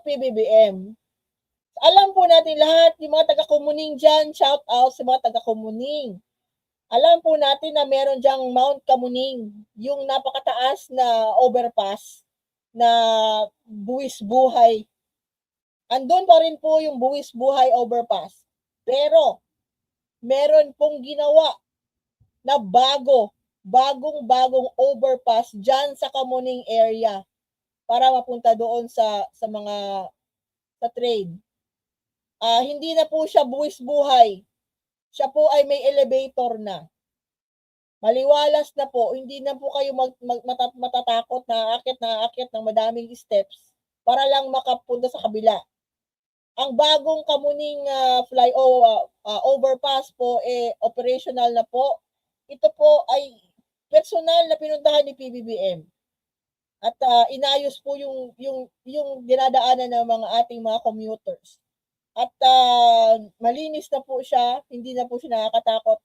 PBBM. Alam po natin lahat, yung mga taga-Kumuning dyan, shout out sa mga taga-Kumuning. Alam po natin na meron dyang Mount Kamuning, yung napakataas na overpass na Buwis Buhay. Andun pa rin po yung Buwis Buhay overpass. Pero, meron pong ginawa na bagong overpass dyan sa Kamuning area para mapunta doon sa mga sa trade. Hindi na po siya Buwis Buhay. Siya po ay may elevator na. Maliwalas na po, hindi na po kayo matatakot na aakyat ng madaming steps para lang makapunta sa kabila. Ang bagong Kamuning overpass po operational na po. Ito po ay personal na pinuntahan ni PBBM. At inayos po yung dinadaanan ng mga ating mga commuters. At malinis na po siya, hindi na po siya nakakatakot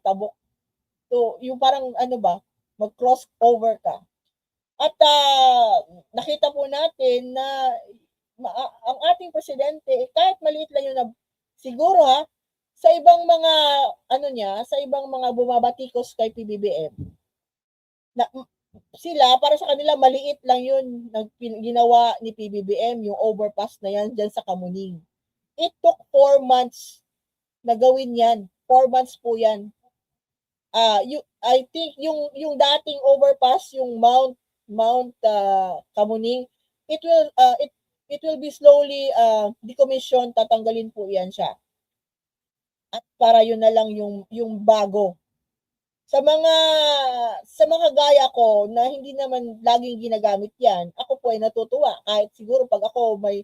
tabok. So, yung parang mag-cross over ka. At nakita po natin na ang ating presidente, kahit maliit lang yun siguro sa ibang mga sa ibang mga bumabatikos kay PBBM, sila, para sa kanila, maliit lang yun ginawa ni PBBM, yung overpass na yan dyan sa Kamuning. It took 4 months na gawin yan. 4 months po yan. I think yung dating overpass, yung Mount Kamuning, it will be slowly decommissioned, tatanggalin po yan siya. At para yun na lang yung bago. Sa mga gaya ko na hindi naman laging ginagamit yan, ako po ay natutuwa. Kahit siguro pag ako may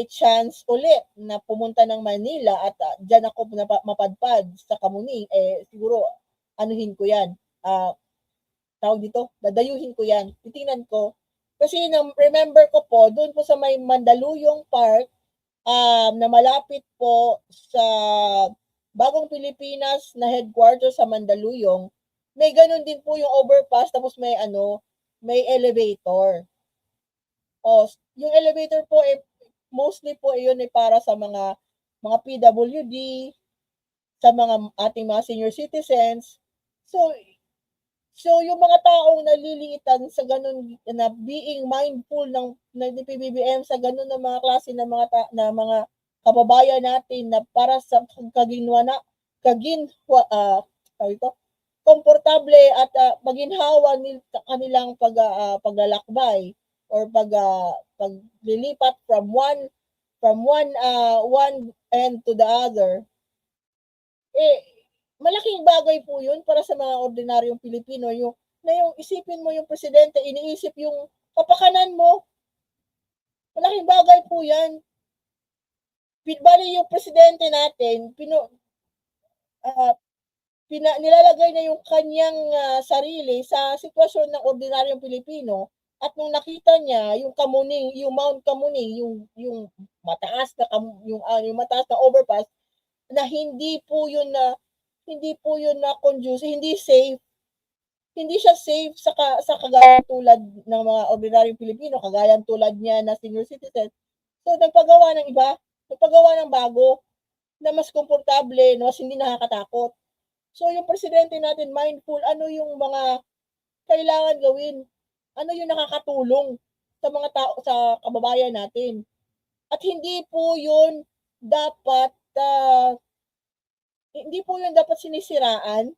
chance ulit na pumunta ng Manila at dyan ako mapadpad sa Kamuning, siguro anuhin ko yan. Dadayuhin ko yan. Titingnan ko. Kasi remember ko po, doon po sa may Mandaluyong Park, na malapit po sa Bagong Pilipinas na headquarters sa Mandaluyong, may ganun din po yung overpass, tapos may elevator. Yung elevator po mostly po yun para sa mga PWD, sa mga ating mga senior citizens. So yung mga taong naliliitan sa ganun na being mindful ng ni PBBM sa ganun na mga klase ng mga kababayan natin na para sa komportable at maginhawa kanilang paglalakbay or paglilipat from one end to the other, malaking bagay po yun para sa mga ordinaryong Pilipino, yung isipin mo yung presidente, iniisip yung kapakanan mo. Malaking bagay po yan. Bali yung presidente natin, nilalagay na yung kanyang sarili sa sitwasyon ng ordinaryong Pilipino, at nung nakita niya yung Kamuning, yung Mount Kamuning, yung mataas na overpass, na hindi po yun na conducive, hindi safe. Hindi siya safe sa kagaya tulad ng mga ordinaryong Pilipino, kagaya tulad niya na senior citizen. So nagpagawa ng iba, nagpagawa ng bago na mas komportable, na mas hindi nakakatakot. So yung presidente natin mindful, ano yung mga kailangan gawin? Ano yung nakakatulong sa mga tao, sa kababayan natin? At hindi po yun dapat sinisiraan.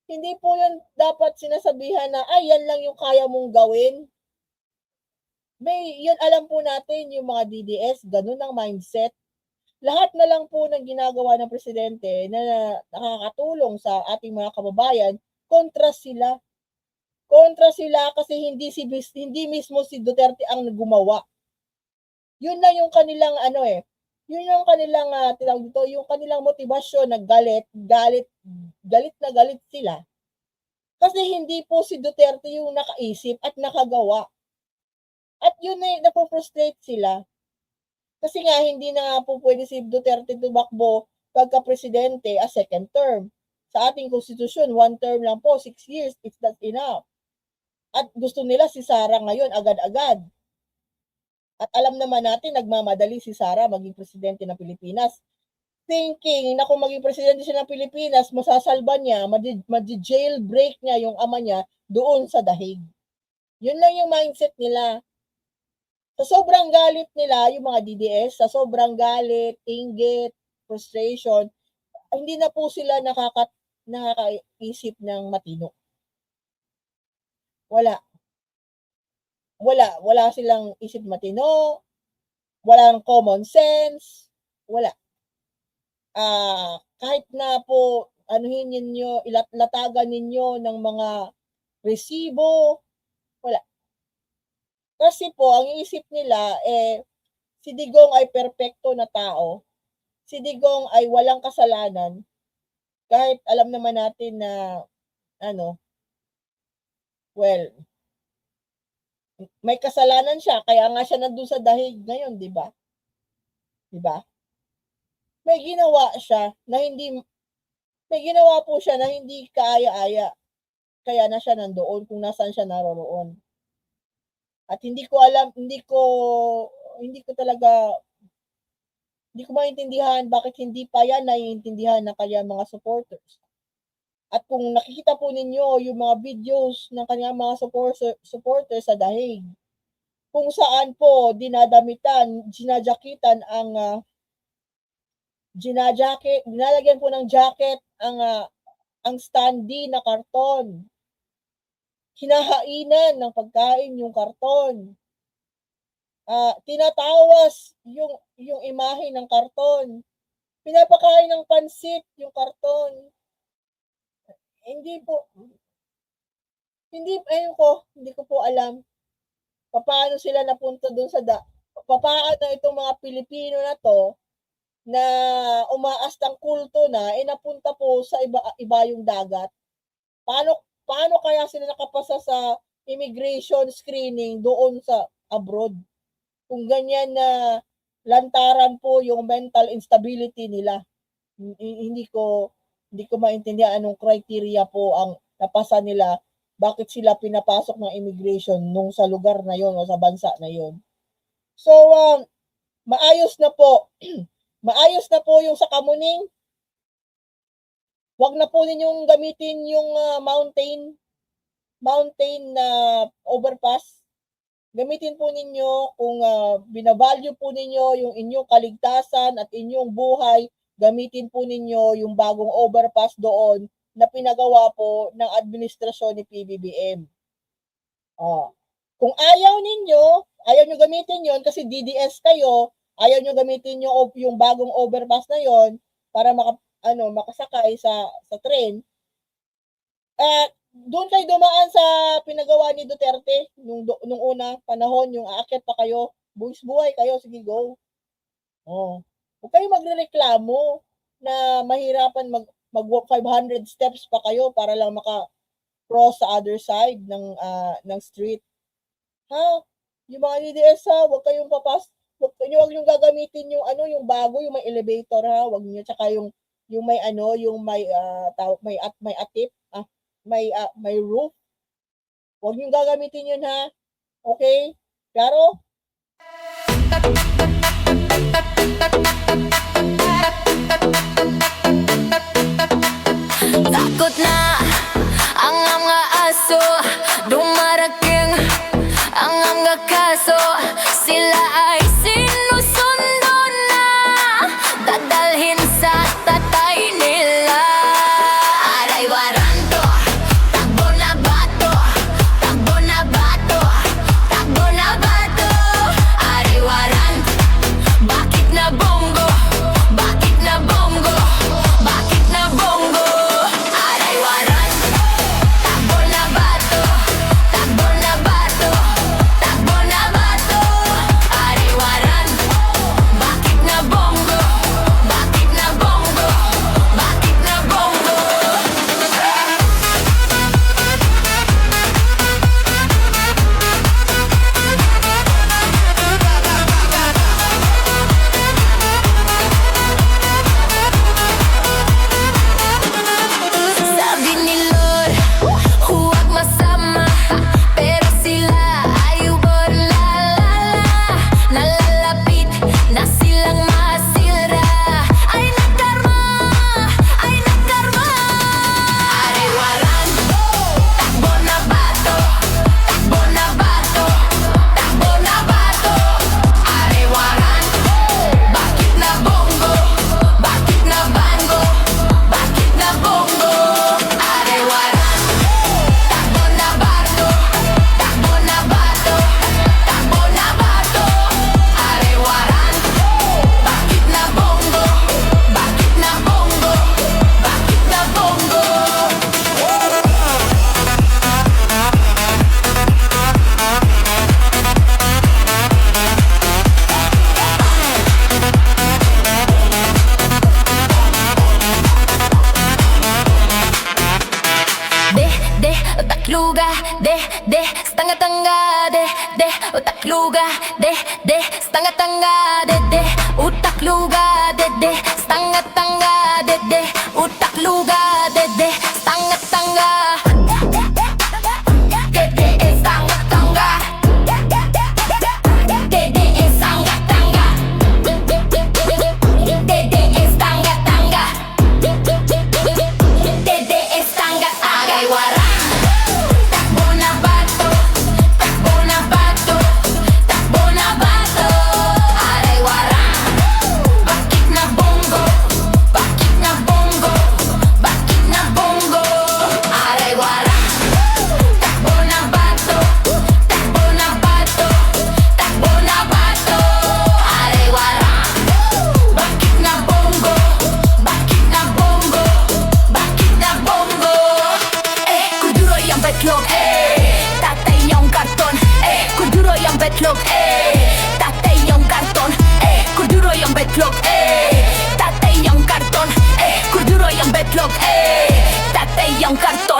Hindi po yun dapat sinasabihan na yan lang yung kaya mong gawin. Yun alam po natin yung mga DDS, ganun ang mindset. Lahat na lang po ng ginagawa ng presidente na nakakatulong sa ating mga kababayan, kontra sila. Kontra sila kasi hindi mismo si Duterte ang gumawa. Yun na yung kanilang yun yung kanilang yung kanilang motibasyon na galit na galit sila. Kasi hindi po si Duterte yung nakaisip at nakagawa. At yun na napofrustrate sila. Kasi nga, hindi na nga po pwede si Duterte tumakbo pagka-presidente a second term. Sa ating konstitusyon, 1 term lang po, 6 years, it's not enough. At gusto nila si Sara ngayon, agad-agad. At alam naman natin, nagmamadali si Sara maging presidente ng Pilipinas. Thinking na kung maging presidente siya ng Pilipinas, masasalba niya, jailbreak niya yung ama niya doon sa dahig. Yun lang yung mindset nila. Sa sobrang galit nila, yung mga DDS, sa sobrang galit, inggit, frustration, hindi na po sila nakakaisip ng matino. Wala silang isip matino, walang common sense, wala. Kahit na po anuhin ninyo, latagan ninyo ng mga resibo, wala. Kasi po, ang isip nila, si Digong ay perpekto na tao, si Digong ay walang kasalanan, kahit alam naman natin na, may kasalanan siya, kaya nga siya nandun sa dahig ngayon, di ba? Di ba? May ginawa po siya na hindi kaaya-aya. Kaya na siya nandoon kung nasaan siya naroroon. At hindi ko maintindihan bakit hindi pa yan naiintindihan ng kanyang mga supporters. At kung nakikita po ninyo yung mga videos ng kanyang mga supporters sa dahig, kung saan po dinadamitan, dinalagyan po ng jacket ang standee na karton. Hinahainan ng pagkain yung karton. Tinatawas yung imahe ng karton. Pinapakain ng pansit yung karton. Hindi ko po alam paano sila napunta doon paano itong mga Pilipino na to na umaastang kulto na napunta po sa iba yung dagat. Paano kaya sila nakapasa sa immigration screening doon sa abroad? Kung ganyan na lantaran po yung mental instability nila. Hindi ko maintindihan anong criteria po ang napasa nila, bakit sila pinapasok ng immigration nung sa lugar na yon o sa bansa na yon. So, maayos na po yung sa Kamuning. Huwag na po ninyong gamitin yung mountain na overpass. Gamitin po ninyo kung binavalue po ninyo yung inyong kaligtasan at inyong buhay, gamitin po ninyo yung bagong overpass doon na pinagawa po ng administrasyon ni PBBM. Kung ayaw nyo gamitin yon kasi DDS kayo, ayaw nyo gamitin yung bagong overpass na yon para makasakay sa tren, doon kayo dumaan sa pinagawa ni Duterte nung una panahon, yung aakyat pa kayo, buhay kayo, sige go. Huwag kayo magrereklamo na mahirapan mag 500 steps pa kayo para lang maka-cross sa other side ng street. Yung mga DDS huwag kayong huwag nyo gagamitin yung bago, yung may elevator huwag niyo, tsaka yung may atip, may roof. Huwag niyo gagamitin yun Okay? Klaro? Takot na ang mga aso, dumarating ang mga kaso, sila ay sinusundo na, dadalhin sa tatay nila. Aray waranto, takbo na bato, takbo na bato, takbo na bato. Aray waranto, bakit na bongo, bakit na bongo, bakit na bongo. Aray waranto, takbo na bato, utak luga, de, tanga-tanga, de, utak luga, de, tanga-tanga, de, utak luga, de, tanga-tanga. Dede es tanga-tanga. Dede es tanga-tanga. Dede es tanga-tanga. Dede es tanga-tanga. Agay warang. Takbo na bato. Takbo na bato. Takbo na bato. Aray warang. Bakit na bongo? Bakit na bongo? Bakit na bongo? Aray warang. Takbo na bato. Takbo na bato. Takbo na bato. Aray warang. Bakit na bongo? Bakit na bongo? Bakit na bongo? Kuduro yung betlog, tatay yung karton, kuduro yung betlog, tatay yung karton, kuduro yung betlog, tatay yung karton, kuduro yung betlog, tatay yung karton.